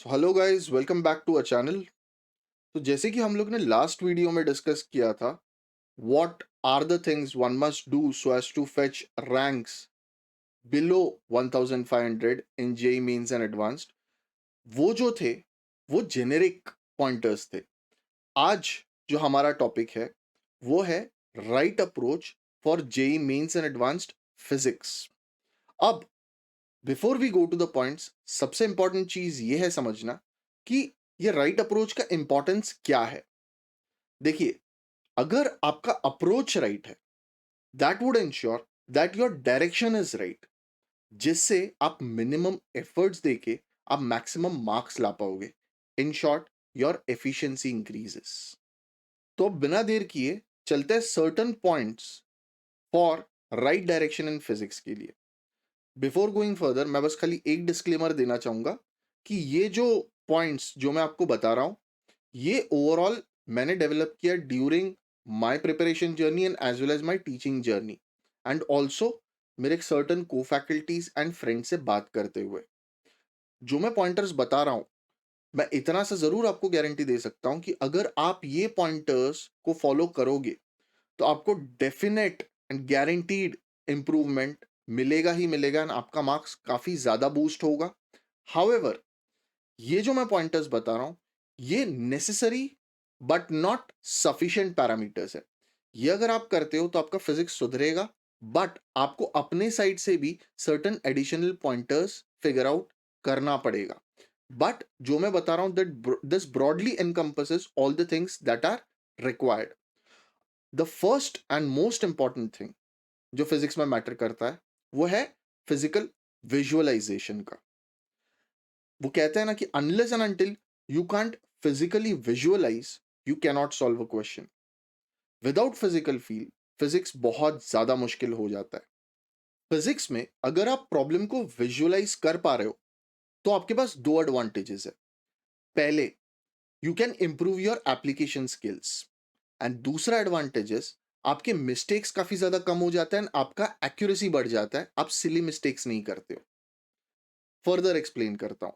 So hello guys, welcome back to a channel. तो जैसे कि हम लोग ने लास्ट वीडियो में डिस्कस किया था, what are the things one must do so as to fetch ranks below 1500 in JEE Mains and advanced. वो जो थे वो जेनेरिक पॉइंटर्स थे। आज जो हमारा टॉपिक है वो है right approach for JEE Mains and advanced physics. अब before we go to the points, सबसे इंपॉर्टेंट चीज ये है समझना कि ये राइट अप्रोच का इंपॉर्टेंस क्या है। देखिए, अगर आपका अप्रोच राइट है, that would ensure that your direction is right, जिससे आप मिनिमम एफर्ट्स देके आप मैक्सिमम मार्क्स ला पाओगे। In short, your efficiency increases. तो अब बिना देर किए चलते हैं certain points for right direction in physics के लिए। बिफोर गोइंग फर्दर, मैं बस खाली एक डिस्क्लेमर देना चाहूंगा कि ये जो पॉइंट्स जो मैं आपको बता रहा हूं, ये ओवरऑल मैंने डेवलप किया during my preparation journey and as well as my teaching journey, and also मेरे सर्टन को फैकल्टीज एंड फ्रेंड से बात करते हुए। जो मैं पॉइंटर्स बता रहा हूं, मैं इतना सा जरूर आपको गारंटी दे सकता हूं कि अगर आप ये पॉइंटर्स को फॉलो करोगे तो आपको डेफिनेट एंड गारंटीड इंप्रूवमेंट मिलेगा ही मिलेगा, एंड आपका मार्क्स काफी ज्यादा बूस्ट होगा। हाउएवर, ये जो मैं पॉइंटर्स बता रहा हूं, ये necessary but not sufficient parameters है। ये अगर आप करते हो तो आपका फिजिक्स सुधरेगा, बट आपको अपने साइड से भी certain additional pointers figure out करना पड़ेगा। बट जो मैं बता रहा हूं, that this broadly encompasses all the things that are required. The first and most important thing जो फिजिक्स में मैटर करता है वो है फिजिकल विजुअलाइजेशन का। वो कहते हैं ना कि unless and until you can't physically visualize, you cannot solve a question. Without physical feel physics बहुत ज्यादा मुश्किल हो जाता है। फिजिक्स में अगर आप प्रॉब्लम को विजुअलाइज कर पा रहे हो तो आपके पास दो एडवांटेजेस है। पहले, you can improve your application skills, and दूसरा एडवांटेजेस, आपके मिस्टेक्स काफी ज्यादा कम हो जाता है, आपका एक्यूरेसी बढ़ जाता है, आप सिली मिस्टेक्स नहीं करते हो। फर्दर एक्सप्लेन करता हूं।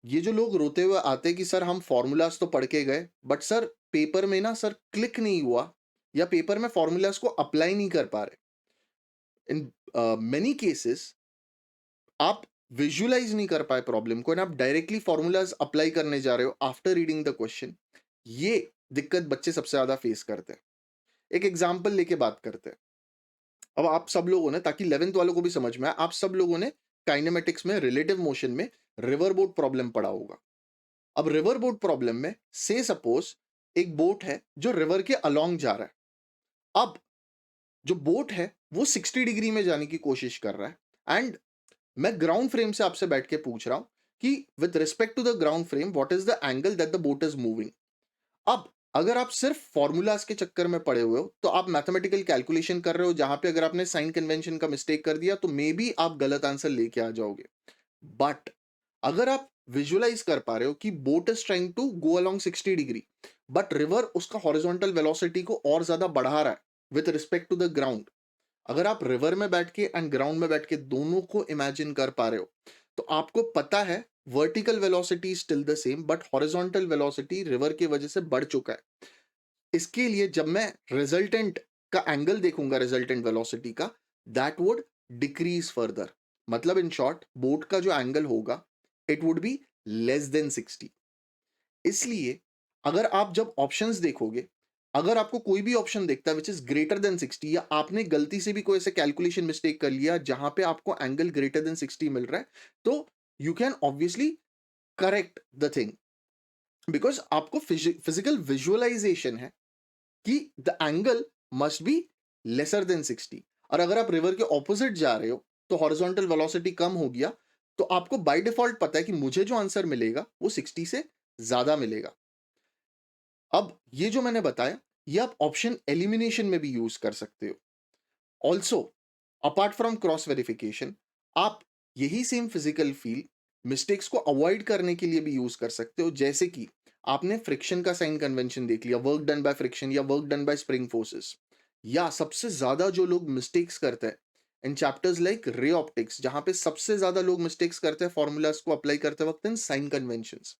ये जो लोग रोते हुए आते हैं कि सर हम फॉर्मूलाज तो पढ़ के गए, बट सर पेपर में ना सर क्लिक नहीं हुआ, या पेपर में फॉर्मूलाज को अप्लाई नहीं कर पा रहे। इन मेनी केसेस आप विजुअलाइज नहीं कर पाए प्रॉब्लम को, एंड आप डायरेक्टली फॉर्मूलाज अप्लाई करने जा रहे हो आफ्टर रीडिंग द क्वेश्चन। ये दिक्कत बच्चे सबसे ज्यादा फेस करते हैं। एक एग्जाम्पल लेके बात करते हैं। अब आप सब लोगों ने, ताकि 11th वालों को भी समझ में आए, आप सब लोगों ने काइनेमेटिक्स में रिलेटिव मोशन में रिवर बोट प्रॉब्लम पढ़ा होगा। अब रिवर बोट प्रॉब्लम में से सपोज एक बोट है जो रिवर के अलोंग जा रहा है। अब जो बोट है वो 60 डिग्री में जाने की कोशिश कर रहा है, एंड मैं ग्राउंड फ्रेम से आपसे बैठ के पूछ रहा हूं कि with respect to the ground frame what is the angle that the boat is moving. अब अगर आप सिर्फ फॉर्मूलाज के चक्कर में पड़े हुए हो तो आप मैथमेटिकल कैलकुलेशन कर रहे हो, जहां पे अगर आपने साइन कन्वेंशन का मिस्टेक कर दिया तो मे बी आप गलत आंसर लेके आ जाओगे। बट अगर आप विजुअलाइज कर पा रहे हो कि boat is trying to go along 60 degree, but river उसका हॉरिजॉन्टल वेलोसिटी को और ज्यादा बढ़ा रहा है with respect to the ground. अगर आप रिवर में बैठ के एंड ग्राउंड में बैठ के दोनों को इमेजिन कर पा रहे हो तो आपको पता है vertical velocity still the same, but horizontal velocity river की वजह से बढ़ चुका है। इसके लिए जब मैं रिजल्टेंट का एंगल देखूंगा, रिजल्टेंट वेलोसिटी का, दैट वुड डिक्रीज फर्दर। मतलब इन शॉर्ट, बोट का जो एंगल होगा it would be less than 60। इसलिए अगर आप जब ऑप्शंस देखोगे, अगर आपको कोई भी ऑप्शन दिखता है विच इज ग्रेटर देन 60, या आपने गलती से भी कोई ऐसे कैलकुलेशन मिस्टेक कर लिया जहां पे आपको एंगल ग्रेटर देन 60 मिल रहा है, तो you can obviously correct the thing, because आपको फिजिकल विजुअलाइजेशन है कि the angle must be lesser than 60। और अगर आप रिवर के ऑपोजिट जा रहे हो तो हॉरिजॉन्टल वेलोसिटी कम हो गया, तो आपको बाय डिफॉल्ट पता है कि मुझे जो आंसर मिलेगा वो 60 से ज्यादा मिलेगा। अब ये जो मैंने बताया, ये आप ऑप्शन एलिमिनेशन में भी यूज कर सकते हो। Also, apart from cross verification, आप यही सेम फिजिकल फील मिस्टेक्स को अवॉइड करने के लिए भी यूज कर सकते हो। जैसे कि आपने फ्रिक्शन का साइन कन्वेंशन देख लिया, वर्क डन बाय फ्रिक्शन या work done by spring forces, या सबसे ज्यादा जो लोग मिस्टेक्स करते हैं इन चैप्टर्स लाइक रे ऑप्टिक्स, जहां पे सबसे ज्यादा लोग मिस्टेक्स करते हैं फॉर्मूलाज को अप्लाई करते वक्त, इन साइन कन्वेंशंस।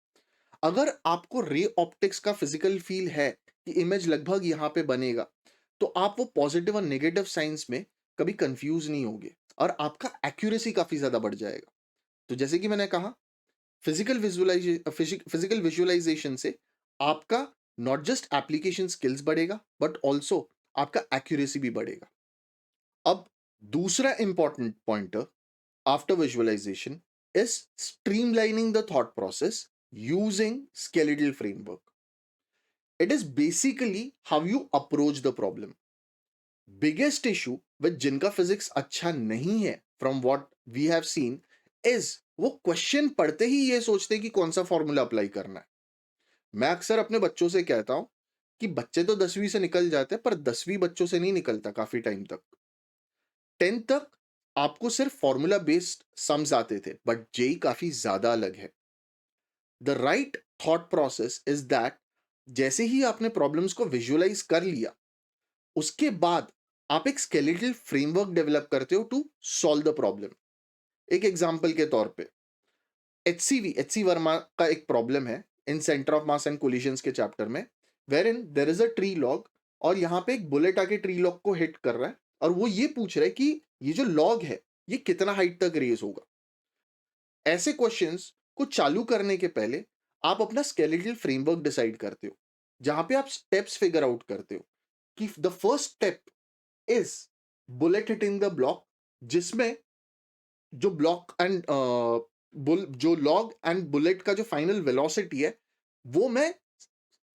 अगर आपको रे ऑप्टिक्स का फिजिकल फील है कि इमेज लगभग यहाँ पे बनेगा, तो आप वो पॉजिटिव और नेगेटिव साइंस में कभी कंफ्यूज नहीं होगे और आपका एक्यूरेसी काफी ज्यादा बढ़ जाएगा। तो जैसे कि मैंने कहा, फिजिकल विजुअलाइजेशन से आपका नॉट जस्ट एप्लीकेशन स्किल्स बढ़ेगा, बट ऑल्सो आपका एक्यूरेसी भी बढ़ेगा। अब दूसरा important pointer after visualization is streamlining the thought process using skeletal framework. It is basically how you approach the problem. Biggest issue with जिनका physics अच्छा नहीं है from what we have seen is वो question पढ़ते ही ये सोचते हैं कि कौन सा फॉर्मूला अप्लाई करना है। मैं अक्सर अपने बच्चों से कहता हूं कि बच्चे तो 10वीं से निकल जाते हैं, पर 10वीं बच्चों से नहीं निकलता काफी टाइम तक। 10th तक आपको सिर्फ फॉर्मूला बेस्ड सम्स आते थे, बट जेई काफी ज्यादा अलग है। The right thought process is that जैसे ही आपने प्रॉब्लम्स को विजुअलाइज कर लिया, उसके बाद आप एक स्केलेटल फ्रेमवर्क डेवलप करते हो टू सॉल्व द प्रॉब्लम। एक एग्जांपल के तौर पे एचसी वर्मा का एक प्रॉब्लम है in centre of mass and collisions के चैप्टर में, where in there is a tree log और यहाँ पे एक बुलेट आके ट्री लॉग को हिट कर रहा है और वो ये पूछ रहा है कि ये जो लॉग है ये कितना हाइट तक रेज होगा। ऐसे क्वेश्चंस को चालू करने के पहले आप अपना स्केलेटल फ्रेमवर्क डिसाइड करते हो, जहां पे आप स्टेप्स फिगर आउट करते हो कि the first step is bullet hitting the block, जिसमें जो ब्लॉक एंड जो लॉग एंड बुलेट का जो फाइनल वेलोसिटी है वो मैं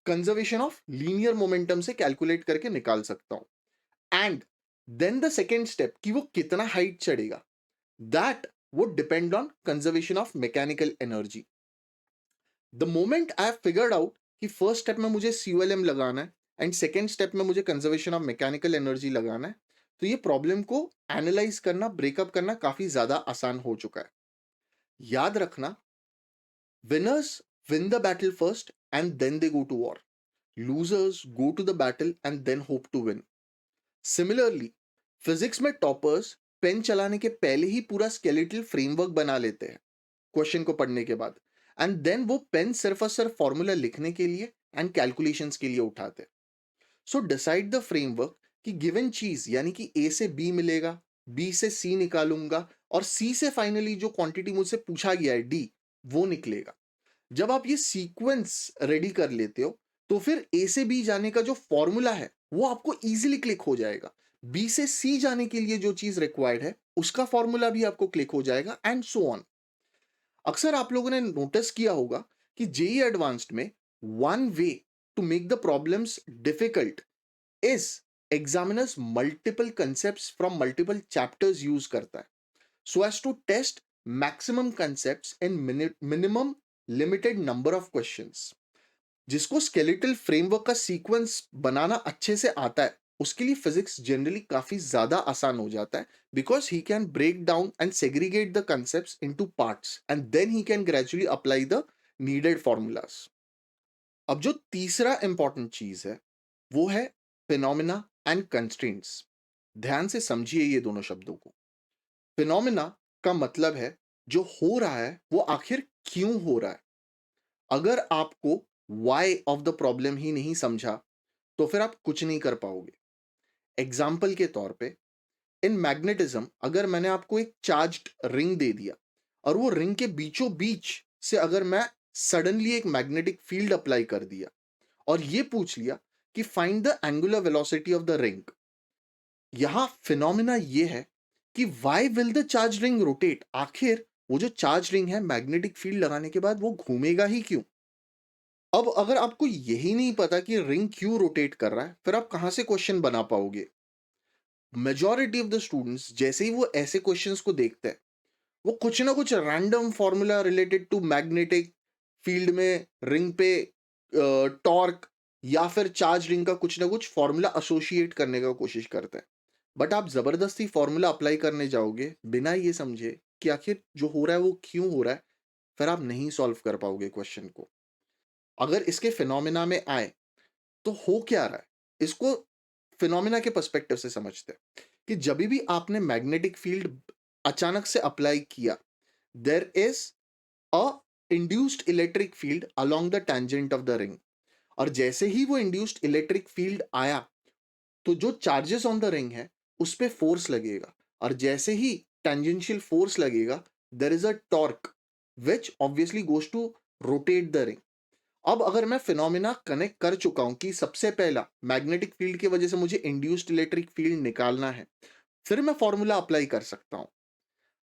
कंजर्वेशन ऑफ लीनियर मोमेंटम से कैलकुलेट करके निकाल सकता हूं। And then the second step कि वो कितना हाइट चढ़ेगा, that would depend on conservation of mechanical energy. The moment I have figured out कि फर्स्ट स्टेप में मुझे COLM लगाना है एंड सेकेंड स्टेप में मुझे कंजर्वेशन ऑफ मैकेनिकल एनर्जी लगाना है, तो ये प्रॉब्लम को एनालाइज करना, ब्रेकअप करना काफी ज्यादा आसान हो चुका है। याद रखना, winners win the battle first and then they go to war, losers go to the battle and then hope to win. Similarly physics में टॉपर्स पेन चलाने के पहले ही पूरा स्केलेटल फ्रेमवर्क बना लेते हैं क्वेश्चन को पढ़ने के बाद, एंड देन वो पेन सिर्फ और सिर्फ फॉर्मूला लिखने के लिए एंड कैलकुलेशंस के लिए उठाते हैं। सो डिसाइड द फ्रेमवर्क कि गिवन चीज यानी कि ए से बी मिलेगा, बी से सी निकालूंगा और सी से फाइनली जो क्वांटिटी मुझसे पूछा गया है डी, वो निकलेगा। जब आप ये सीक्वेंस रेडी कर लेते हो, तो फिर ए से बी जाने का जो फॉर्मूला है वो आपको इजीली क्लिक हो जाएगा। बी से सी जाने के लिए जो चीज रिक्वायर्ड है उसका फॉर्मूला भी आपको क्लिक हो जाएगा, एंड सो ऑन। अक्सर आप लोगों ने नोटिस किया होगा कि जेई एडवांस्ड में one way to make the problems difficult is examiners multiple concepts from multiple chapters use करता है so as to test maximum concepts in minimum limited number of questions. जिसको स्केलेटल फ्रेमवर्क का sequence बनाना अच्छे से आता है, उसके लिए फिजिक्स जनरली काफी ज्यादा आसान हो जाता है, because he can break down and segregate the concepts into parts and then he can gradually apply the needed formulas. अब जो तीसरा इंपॉर्टेंट चीज है वो है फिनोमिना एंड कंस्ट्रेंट्स। ध्यान से समझिए ये दोनों शब्दों को। फिनोमिना का मतलब है जो हो रहा है वो आखिर क्यों हो रहा है। अगर आपको वाई ऑफ द प्रॉब्लम ही नहीं समझा तो फिर आप कुछ नहीं कर पाओगे। एग्जाम्पल के तौर पे, इन मैग्नेटिज्म अगर मैंने आपको एक चार्ज्ड रिंग दे दिया और वो रिंग के बीचों बीच से अगर मैं सडनली एक मैग्नेटिक फील्ड अप्लाई कर दिया और ये पूछ लिया कि find the angular velocity of the ring, यहां फिनोमिना ये है कि why will the charge ring rotate. आखिर वो जो चार्ज रिंग है मैग्नेटिक फील्ड लगाने के बाद वो घूमेगा ही क्यों। अब अगर आपको यही नहीं पता कि रिंग क्यों रोटेट कर रहा है, फिर आप कहां से क्वेश्चन बना पाओगे। मेजॉरिटी ऑफ द स्टूडेंट्स जैसे ही वो ऐसे क्वेश्चंस को देखते हैं, वो कुछ ना कुछ random formula related to magnetic field में रिंग पे टॉर्क या फिर चार्ज रिंग का कुछ ना कुछ फॉर्मूला एसोसिएट करने का कोशिश करते हैं। बट आप जबरदस्ती फॉर्मूला अप्लाई करने जाओगे बिना ये समझे कि आखिर जो हो रहा है वो क्यों हो रहा है, फिर आप नहीं सॉल्व कर पाओगे क्वेश्चन को। अगर इसके फिनोमिना में आए तो हो क्या रहा है, इसको फिनोमिना के पर्सपेक्टिव से समझते हैं। कि जब भी आपने मैग्नेटिक फील्ड अचानक से अप्लाई किया, there is a induced electric field along the tangent of the ring, और जैसे ही वो इंड्यूस्ड इलेक्ट्रिक फील्ड आया तो जो चार्जेस ऑन द रिंग है उस पे फोर्स लगेगा, और जैसे ही टेंजेंशियल फोर्स लगेगा there is a torque which obviously goes to rotate the ring. अब अगर मैं फिनोमिना कनेक्ट कर चुका हूं कि सबसे पहला मैग्नेटिक फील्ड की वजह से मुझे इंड्यूस्ड इलेक्ट्रिक फील्ड निकालना है, फिर मैं फॉर्मूला अप्लाई कर सकता हूं।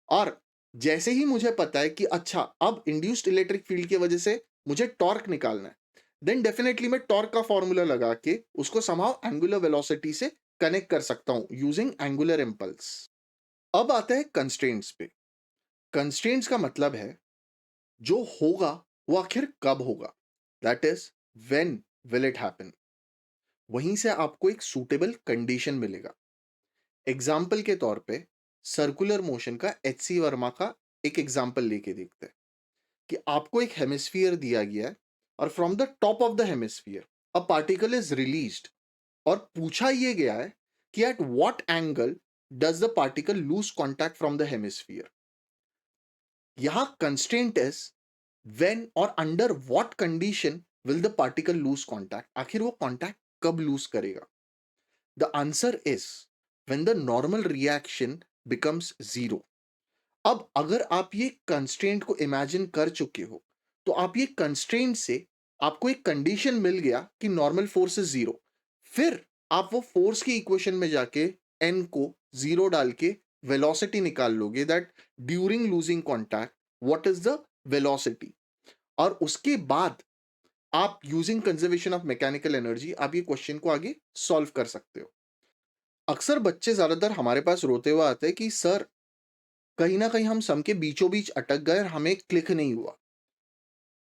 और जैसे ही मुझे पता है कि अच्छा अब इंड्यूस्ड इलेक्ट्रिक फील्ड की वजह से मुझे टॉर्क निकालना है, देन डेफिनेटली मैं टॉर्क का फॉर्मूला लगा के उसको समहाउ एंगुलर वेलोसिटी से कनेक्ट कर सकता हूं यूजिंग एंगुलर इंपल्स। अब आते हैं कंस्ट्रेंट्स पे। कंस्ट्रेंट्स का मतलब है जो होगा वो आखिर कब होगा, that is when will it happen. वहीं से आपको एक सूटेबल कंडीशन मिलेगा। एग्जाम्पल के तौर पे सर्कुलर मोशन का एच सी वर्मा का एक एग्जाम्पल लेके देखते हैं कि आपको एक हेमिस्फीयर दिया गया है और from the top of the hemisphere a particle is released, और पूछा यह गया है कि at what angle does the particle lose contact from the hemisphere. यहां कंस्ट्रेंट इज व्हेन और under what condition will the particle lose contact, आखिर वो कॉन्टैक्ट कब लूज करेगा। The answer is when the normal reaction becomes zero. अब अगर आप ये कंस्ट्रेंट को इमेजिन कर चुके हो तो आप ये कंस्ट्रेंट से आपको एक कंडीशन मिल गया कि नॉर्मल फोर्स इज जीरो, फिर आप वो फोर्स की इक्वेशन में जाके एन को जीरो डाल के वेलोसिटी निकाल लोगे, that during losing contact what is the velocity. और उसके बाद आप using conservation of mechanical energy आप ये क्वेश्चन को आगे सॉल्व कर सकते हो। अक्सर बच्चे ज्यादातर हमारे पास रोते हुए आते हैं कि सर कहीं ना कहीं हम सम के बीचों बीच अटक गए और हमें क्लिक नहीं हुआ।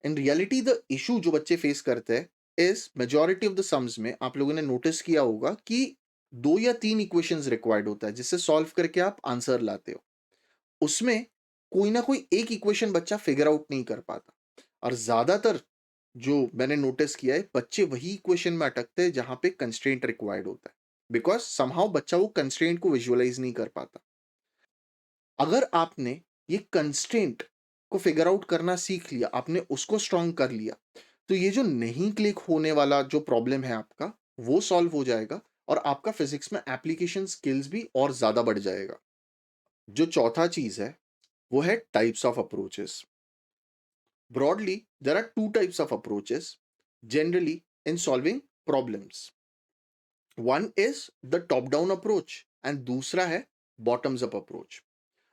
इन रियलिटी द इशू जो बच्चे फेस करते हैं इस मेजॉरिटी ऑफ द सम्स में आप लोगों ने नोटिस किया होगा कि दो या तीन इक्वेशंस रिक्वायर्ड होता है जिससे सॉल्व करके आप आंसर लाते हो। उसमें कोई ना कोई एक इक्वेशन बच्चा फिगर आउट नहीं कर पाता, और ज्यादातर जो मैंने नोटिस किया है बच्चे वही इक्वेशन में अटकते हैं जहां पे कंस्ट्रेंट रिक्वायर्ड होता है, बिकॉज समहाउ बच्चा वो कंस्ट्रेंट को विजुअलाइज नहीं कर पाता। अगर आपने ये कंस्ट्रेंट को फिगर आउट करना सीख लिया, आपने उसको स्ट्रांग कर लिया, तो ये जो नहीं क्लिक होने वाला जो प्रॉब्लम है आपका वो सॉल्व हो जाएगा, और आपका फिजिक्स में एप्लीकेशन स्किल्स भी और ज्यादा बढ़ जाएगा। जो चौथा चीज है वो है types of approaches. Broadly there are two types of approaches generally in solving problems. One is the top down approach and दूसरा है बॉटम्स अप अप्रोच।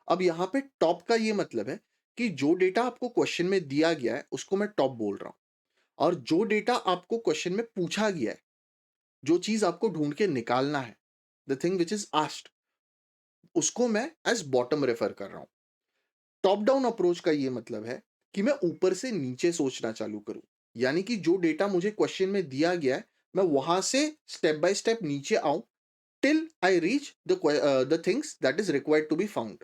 अब यहां पे टॉप का ये मतलब है कि जो डेटा आपको क्वेश्चन में दिया गया है उसको मैं टॉप बोल रहा हूं, और जो डेटा आपको क्वेश्चन में पूछा गया है, जो चीज आपको ढूंढ के निकालना है, the thing which is asked, उसको मैं एज बॉटम रेफर कर रहा हूं। टॉप डाउन अप्रोच का ये मतलब है कि मैं ऊपर से नीचे सोचना चालू करूं, यानी कि जो डेटा मुझे क्वेश्चन में दिया गया है मैं वहां से स्टेप बाय स्टेप नीचे आऊं till I reach the things that is required to be found.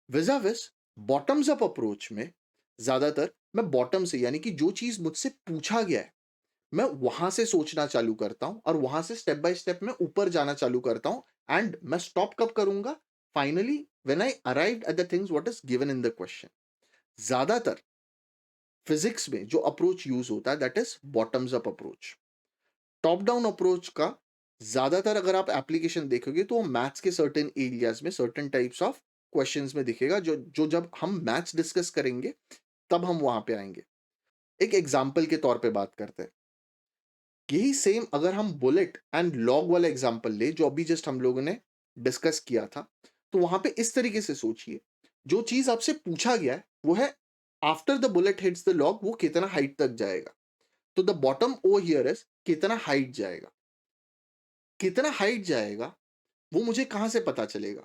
Vis-a-vis bottoms up approach में ज्यादातर मैं बॉटम से, यानी कि जो चीज मुझसे पूछा गया है मैं वहां से सोचना चालू करता हूं, और वहां से स्टेप बाय स्टेप मैं ऊपर जाना चालू करता हूं। एंड मैं स्टॉप कब करूंगा, finally when I arrived at the things what is given in the question. ज्यादातर फिजिक्स में जो अप्रोच यूज होता है that is bottoms up approach. Top down approach का ज्यादातर अगर आप एप्लीकेशन देखोगे तो मैथ्स के सर्टेन एरियाज में सर्टेन टाइप्स ऑफ क्वेश्चंस में दिखेगा, जो जो जब हम मैथ्स डिस्कस करेंगे तब हम वहां पे आएंगे। एक एग्जाम्पल के तौर पे बात करते हैं, यही सेम अगर हम बुलेट एंड लॉग वाला एग्जाम्पल ले जो अभी जस्ट हम लोगों ने डिस्कस किया था, तो वहां पे इस तरीके से सोचिए, जो चीज आपसे पूछा गया है वो है after the bullet hits the log वो कितना हाइट तक जाएगा। तो द बॉटम ओ हियर इज कितना हाइट जाएगा। कितना हाइट जाएगा वो मुझे कहां से पता चलेगा,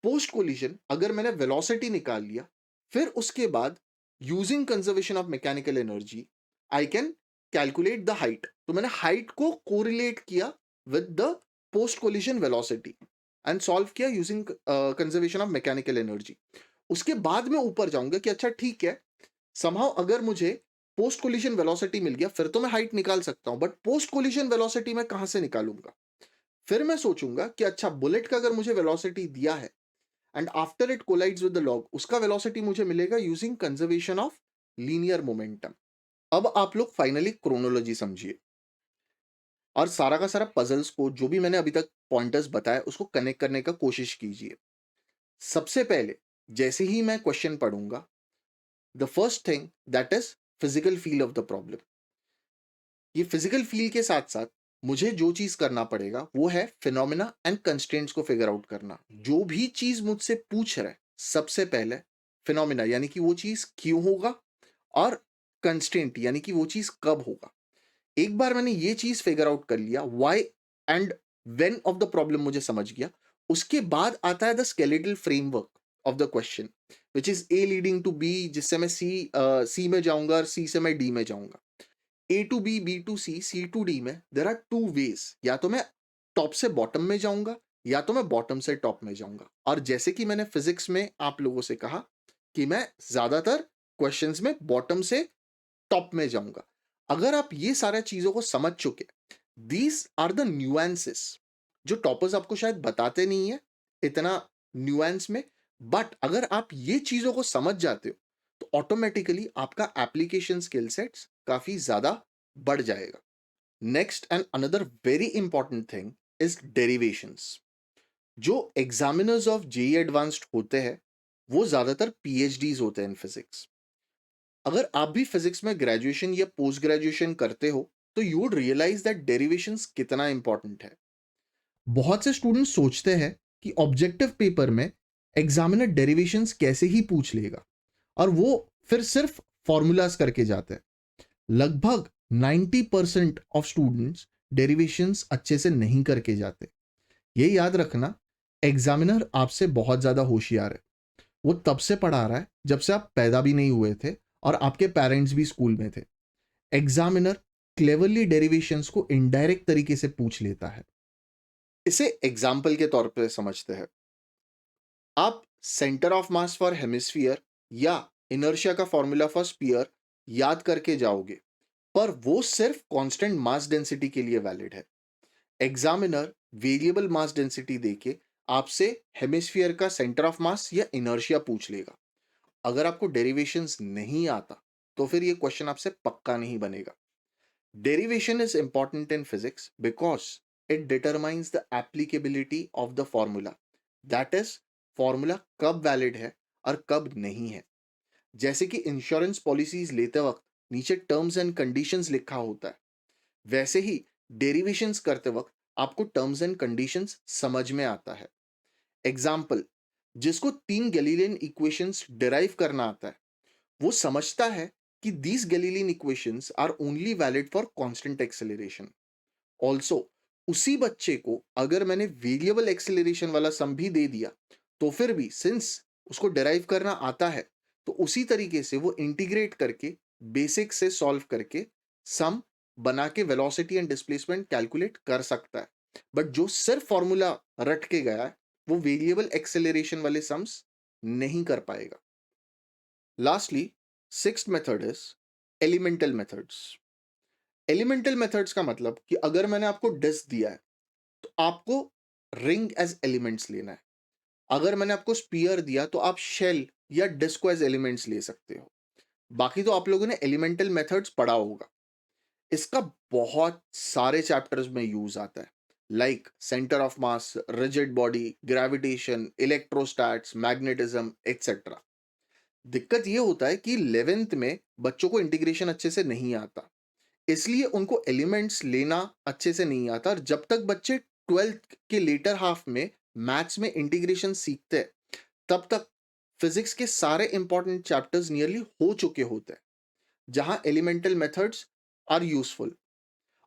पोस्ट कोलिजन अगर मैंने वेलोसिटी निकाल लिया, फिर उसके बाद using conservation of mechanical energy I can calculate the height. तो मैंने हाइट को कोरिलेट किया with the post collision velocity and solve किया using conservation of mechanical energy. उसके बाद मैं ऊपर जाऊंगा कि अच्छा ठीक है, समहाउ अगर मुझे पोस्ट कोलिजन वेलोसिटी मिल गया फिर तो मैं हाइट निकाल सकता हूं, बट पोस्ट कोलिजन वेलोसिटी मैं कहां से निकालूंगा। फिर मैं सोचूंगा कि अच्छा, बुलेट का अगर मुझे वेलोसिटी दिया है and after it collides with the log, उसका वेलोसिटी मुझे मिलेगा using conservation of linear momentum. अब आप लोग फाइनली क्रोनोलॉजी समझिए और सारा का सारा पजल्स को, जो भी मैंने अभी तक पॉइंटर्स बताया, उसको कनेक्ट करने का कोशिश कीजिए। सबसे पहले जैसे ही मैं क्वेश्चन पढ़ूंगा, the first thing that is physical feel of the problem. ये फिजिकल फील के साथ साथ मुझे जो चीज करना पड़ेगा वो है फिनोमिना एंड कंस्ट्रेंट्स को फिगर आउट करना। जो भी चीज मुझसे पूछ रहा है, सबसे पहले फिनोमिना यानी कि वो चीज क्यों होगा, और कंस्ट्रेंट यानी कि वो चीज कब होगा। एक बार मैंने ये चीज फिगर आउट कर लिया, why and when of the problem मुझे समझ गया, उसके बाद आता है the skeletal framework of the question, which is a leading to be, जिससे मैं सी में जाऊंगा और सी से मैं डी में जाऊंगा। A to B, B to C, C to D में देर आर टू वेज, या तो मैं टॉप से बॉटम में जाऊंगा या तो मैं बॉटम से टॉप में जाऊंगा। और जैसे कि मैंने फिजिक्स में आप लोगों से कहा कि मैं ज्यादातर क्वेश्चंस में बॉटम से टॉप में जाऊंगा। अगर आप ये सारा चीजों को समझ चुके, दीज आर द न्यूएंसेस जो टॉपर्स आपको शायद बताते नहीं है इतना न्यूएंस में, बट अगर आप ये चीजों को समझ जाते हो तो ऑटोमेटिकली आपका एप्लीकेशन स्किल सेट्स काफी ज्यादा बढ़ जाएगा। Next and another very important thing is derivations. जो एग्जामिनर्स ऑफ जेई एडवांस्ड होते हैं वो ज्यादातर पीएचडीज होते हैं इन फिजिक्स। अगर आप भी फिजिक्स में ग्रेजुएशन या पोस्ट ग्रेजुएशन करते हो तो you would realize that derivations कितना इंपॉर्टेंट है। बहुत से स्टूडेंट्स सोचते हैं कि ऑब्जेक्टिव पेपर में एग्जामिनर डेरिवेशंस कैसे ही पूछ लेगा और वो फिर सिर्फ फॉर्मूलाज करके जाते हैं। लगभग 90% ऑफ स्टूडेंट्स डेरिवेशंस अच्छे से नहीं करके जाते। ये याद रखना, एग्जामिनर आपसे बहुत ज्यादा होशियार है। वो तब से पढ़ा रहा है जब से आप पैदा भी नहीं हुए थे और आपके पेरेंट्स भी स्कूल में थे। एग्जामिनर क्लेवरली डेरिवेशंस को इनडायरेक्ट तरीके से पूछ लेता है। इसे एग्जाम्पल के तौर पे समझते हैं। आप centre of mass for hemisphere या इनर्शिया का फॉर्मूला फॉर स्पीयर याद करके जाओगे, पर वो सिर्फ कांस्टेंट मास डेंसिटी के लिए वैलिड है। एग्जामिनर वेरिएबल मास डेंसिटी देके आपसे हेमिस्फीयर का सेंटर ऑफ मास या इनर्शिया पूछ लेगा। अगर आपको डेरिवेशंस नहीं आता तो फिर ये क्वेश्चन आपसे पक्का नहीं बनेगा। Derivation is important in physics because it determines the applicability of the formula. That is, formula कब valid है और कब नहीं है। जैसे कि इंश्योरेंस पॉलिसीज लेते वक्त नीचे टर्म्स एंड कंडीशंस लिखा होता है, वैसे ही डेरिवेशंस करते वक्त आपको टर्म्स एंड कंडीशंस समझ में आता है। एग्जाम्पल, जिसको 3 गैलीलियन इक्वेशंस डिराइव करना आता है वो समझता है कि these Galilean equations are only valid for constant acceleration. Also, उसी बच्चे को अगर मैंने वेरिएबल एक्सेलरेशन वाला सम भी दे दिया तो फिर भी सिंस उसको डिराइव करना आता है तो उसी तरीके से वो इंटीग्रेट करके बेसिक से सॉल्व करके सम बना के वेलोसिटी एंड डिस्प्लेसमेंट कैलकुलेट कर सकता है। बट जो सिर्फ फॉर्मूला रट के गया है वो वेरिएबल एक्सेलरेशन वाले सम्स नहीं कर पाएगा। Lastly, sixth method is elemental methods. Elemental methods का मतलब कि अगर मैंने आपको डिस्क दिया है तो आपको रिंग एज एलिमेंट्स लेना है। अगर मैंने आपको स्पीयर दिया तो आप शेल या डिस्क को एज एलिमेंट्स ले सकते हो। बाकी तो आप लोगों ने एलिमेंटल मेथड्स पढ़ा होगा। इसका बहुत सारे चैप्टर्स में यूज आता है, like centre of mass, rigid body, gravitation, electrostatics, magnetism etcetera. दिक्कत ये होता है कि 11th में बच्चों को इंटीग्रेशन अच्छे से नहीं आता, इसलिए उनको एलिमेंट्स लेना अच्छे से नहीं आता। और जब तक बच्चे 12th के लेटर हाफ में मैथ्स में इंटीग्रेशन सीखते हैं तब तक फिजिक्स के सारे इंपॉर्टेंट चैप्टर्स नियरली हो चुके होते हैं जहां एलिमेंटल मेथड्स आर यूजफुल।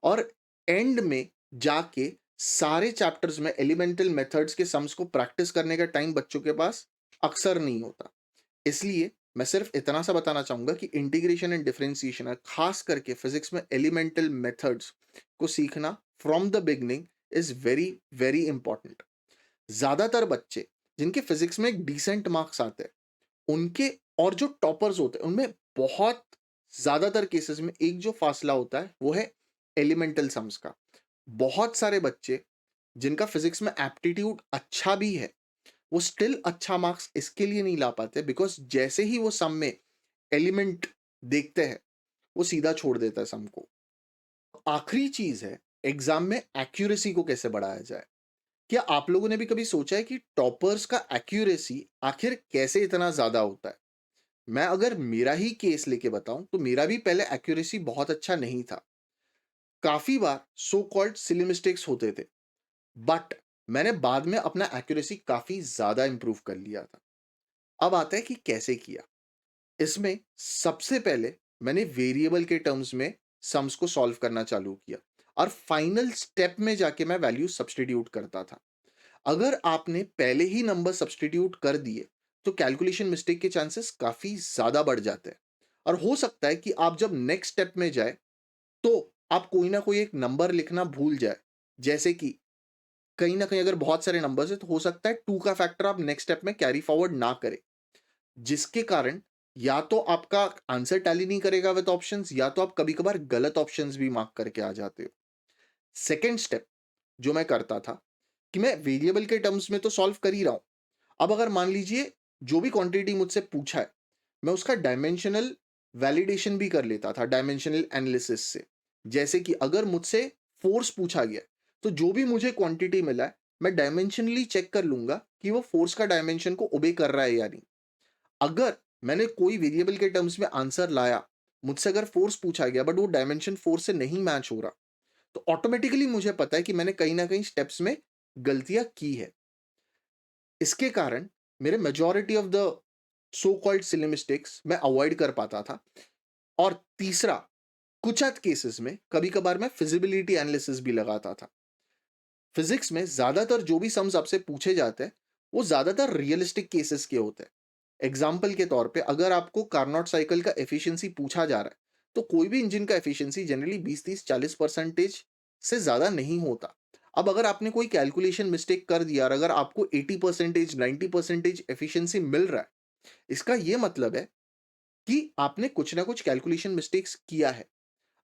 और एंड में जाके सारे चैप्टर्स में एलिमेंटल मेथड्स के सम्स को प्रैक्टिस करने का टाइम बच्चों के पास अक्सर नहीं होता। इसलिए मैं सिर्फ इतना सा बताना चाहूंगा कि इंटीग्रेशन एंड डिफरेंशिएशन है, खास करके फिजिक्स में एलिमेंटल मेथड्स को सीखना from the beginning is very very important. ज्यादातर बच्चे जिनके फिजिक्स में एक डिसेंट मार्क्स आते हैं उनके और जो टॉपर्स होते हैं उनमें बहुत ज्यादातर केसेस में एक जो फासला होता है वो है एलिमेंटल सम्स का। बहुत सारे बच्चे जिनका फिजिक्स में एप्टीट्यूड अच्छा भी है, वो स्टिल अच्छा मार्क्स इसके लिए नहीं ला पाते बिकॉज जैसे ही वो सम में एलिमेंट देखते हैं, वो सीधा छोड़ देता है सम को। आखिरी चीज है, एग्जाम में एक्यूरेसी को कैसे बढ़ाया जाए। क्या आप लोगों ने भी कभी सोचा है कि टॉपर्स का एक्यूरेसी आखिर कैसे इतना ज्यादा होता है? मैं अगर मेरा ही केस लेके बताऊं तो मेरा भी पहले एक्यूरेसी बहुत अच्छा नहीं था। काफी बार सो कॉल्ड सिली मिस्टेक्स होते थे, बट मैंने बाद में अपना एक्यूरेसी काफी ज्यादा इंप्रूव कर लिया था। अब आता है कि कैसे किया। इसमें सबसे पहले मैंने वेरिएबल के टर्म्स में सम्स को सॉल्व करना चालू किया और फाइनल स्टेप में जाके मैं वैल्यू सब्सटीट्यूट करता था। अगर आपने पहले ही नंबर सब्सटीट्यूट कर दिए तो कैलकुलेशन मिस्टेक के चांसेस काफी ज्यादा बढ़ जाते हैं, और हो सकता है कि आप जब नेक्स्ट स्टेप में जाए तो आप कोई ना कोई एक नंबर लिखना भूल जाए। जैसे कि कहीं ना कहीं अगर बहुत सारे नंबर्स है तो हो सकता है 2 का फैक्टर आप नेक्स्ट स्टेप में कैरी फॉरवर्ड ना करें, जिसके कारण या तो आपका आंसर टैली नहीं करेगा विद ऑप्शंस, या तो आप कभी कभार गलत ऑप्शंस भी मार्क करके आ जाते हो। सेकेंड स्टेप जो मैं करता था कि मैं वेरिएबल के टर्म्स में तो सॉल्व कर ही रहा हूं, अब अगर मान लीजिए जो भी क्वांटिटी मुझसे पूछा है, मैं उसका डायमेंशनल वैलिडेशन भी कर लेता था डायमेंशनल एनालिसिस से। जैसे कि अगर मुझसे फोर्स पूछा गया तो जो भी मुझे क्वांटिटी मिला है, मैं डायमेंशनली चेक कर लूंगा कि वो फोर्स का डायमेंशन को ओबे कर रहा है या नहीं। अगर मैंने कोई वेरिएबल के टर्म्स में आंसर लाया, मुझसे अगर फोर्स पूछा गया बट वो डायमेंशन फोर्स से नहीं मैच हो रहा, तो ऑटोमेटिकली मुझे पता है कि मैंने कहीं ना कहीं स्टेप्स में गलतियां की है। इसके कारण मेरे majority of the so called silly mistakes मैं अवॉइड कर पाता था। और तीसरा, कुछ केसेस में कभी कभार मैं फिजिबिलिटी एनालिसिस भी लगाता था। फिजिक्स में ज्यादातर जो भी सम्स आपसे पूछे जाते हैं वो ज्यादातर रियलिस्टिक केसेस के होते हैं। एग्जाम्पल के तौर पे अगर आपको कार्नोट साइकिल का एफिशिएंसी पूछा जा रहा है, तो कोई भी इंजन का एफिशिएंसी जनरली 20 30 40% से ज्यादा नहीं होता। अब अगर आपने कोई कैलकुलेशन मिस्टेक कर दिया और अगर आपको 80% 90% एफिशिएंसी मिल रहा है, इसका यह मतलब है कि आपने कुछ ना कुछ कैलकुलेशन मिस्टेक्स किया है।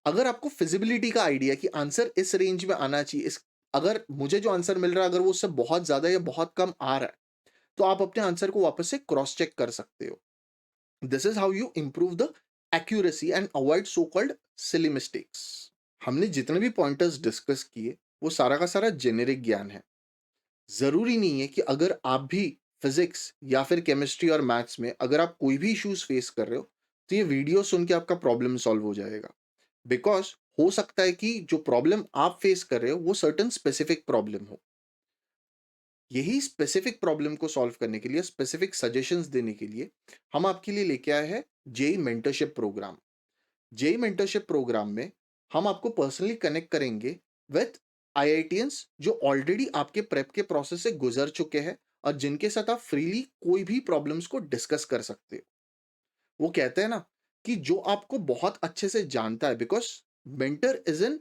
अगर आपको फिजिबिलिटी का आइडिया कि आंसर इस रेंज में आना चाहिए, इस अगर मुझे जो आंसर मिल रहा है अगर वो उससे बहुत ज्यादा या बहुत कम आ रहा है, तो आप अपने आंसर को वापस से क्रॉस चेक कर सकते हो। This is how you improve the accuracy and avoid so called silly mistakes. हमने जितने भी पॉइंटर्स डिस्कस किए वो सारा का सारा जेनेरिक ज्ञान है। जरूरी नहीं है कि अगर आप भी फिजिक्स या फिर केमिस्ट्री और मैथ्स में अगर आप कोई भी इश्यूज फेस कर रहे हो तो ये वीडियो सुन के आपका प्रॉब्लम सॉल्व हो जाएगा। बिकॉज हो सकता है कि जो प्रॉब्लम आप फेस कर रहे हो वो सर्टन स्पेसिफिक प्रॉब्लम हो। यही स्पेसिफिक प्रॉब्लम को सॉल्व करने के लिए, स्पेसिफिक सजेशंस देने के लिए हम आपके लिए लेके आए हैं JEE mentorship program. JEE mentorship program में हम आपको पर्सनली कनेक्ट करेंगे विथ आईआईटियंस जो ऑलरेडी आपके प्रेप के प्रोसेस से गुजर चुके हैं और जिनके साथ आप फ्रीली कोई भी प्रॉब्लम्स को डिस्कस कर सकते हो। वो कहते हैं ना कि जो आपको बहुत अच्छे से जानता है, because mentor is in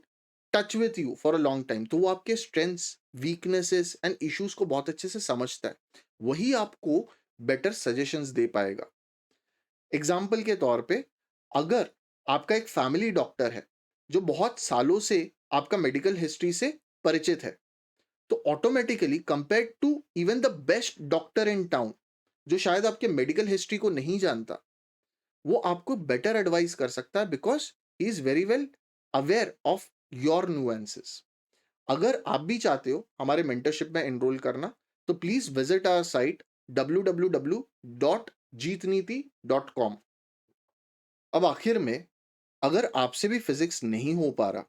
touch with you for a long time, तो वो आपके स्ट्रेंथ्स वीकनेसेस एंड इश्यूज को बहुत अच्छे से समझता है, वही आपको बेटर सजेशंस दे पाएगा। एग्जाम्पल के तौर पे, अगर आपका एक फैमिली डॉक्टर है जो बहुत सालों से आपका मेडिकल हिस्ट्री से परिचित है, तो automatically compare to even the best doctor in town जो शायद आपके मेडिकल हिस्ट्री को नहीं जानता, वो आपको बेटर एडवाइस कर सकता है because he is very well aware of your nuances. अगर आप भी चाहते हो हमारे मेंटरशिप में एनरोल करना, तो please visit our site www.jeetniti.com। अब आखिर में, अगर आपसे भी फिजिक्स नहीं हो पा रहा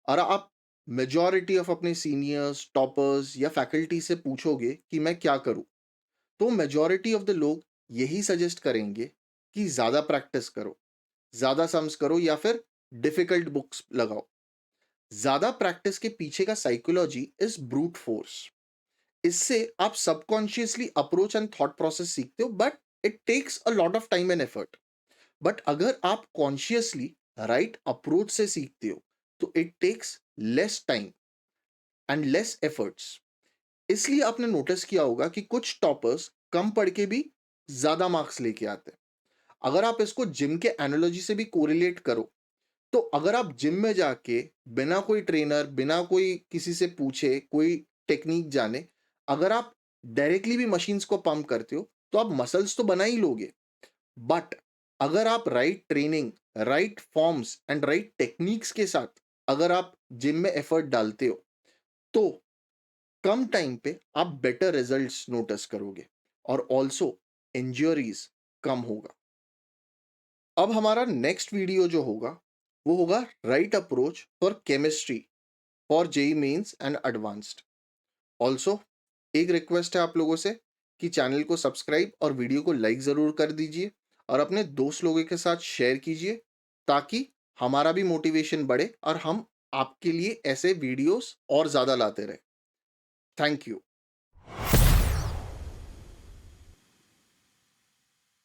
और आप मेजॉरिटी ऑफ अपने सीनियर्स, टॉपर्स या फैकल्टी से पूछोगे कि मैं क्या करूं, तो मेजॉरिटी ऑफ द लोग यही सजेस्ट करेंगे कि ज्यादा प्रैक्टिस करो, ज्यादा सम्स करो या फिर डिफिकल्ट बुक्स लगाओ। ज्यादा प्रैक्टिस के पीछे का साइकोलॉजी इज ब्रूट फोर्स। इससे आप subconsciously approach and thought process सीखते हो, but it takes a lot of time and effort. But अगर आप कॉन्शियसली राइट अप्रोच से सीखते हो तो it takes less time and less efforts. इसलिए आपने नोटिस किया होगा कि कुछ टॉपर्स कम पढ़ के भी ज्यादा मार्क्स लेके आते हैं। अगर आप इसको जिम के एनालॉजी से भी कोरिलेट करो, तो अगर आप जिम में जाके बिना कोई ट्रेनर, बिना कोई किसी से पूछे कोई टेक्निक जाने, अगर आप डायरेक्टली भी मशीन्स को पंप करते हो तो आप मसल्स तो बना ही लोगे, बट अगर आप right training, right forms and right techniques के साथ अगर आप जिम में एफर्ट डालते हो तो कम टाइम पे आप बेटर रिजल्ट्स नोटिस करोगे और ऑल्सो इंजरीज कम होगा। अब हमारा नेक्स्ट वीडियो जो होगा वो होगा right approach for chemistry for JEE Mains and advanced. Also एक रिक्वेस्ट है आप लोगों से कि चैनल को सब्सक्राइब और वीडियो को लाइक ज़रूर कर दीजिए और अपने दोस्त लोगों के साथ शेयर कीजिए ताकि हमारा भी मोटिवेशन बढ़े और हम आपके लिए ऐसे वीडियोस और ज़्यादा लाते रहे। Thank you.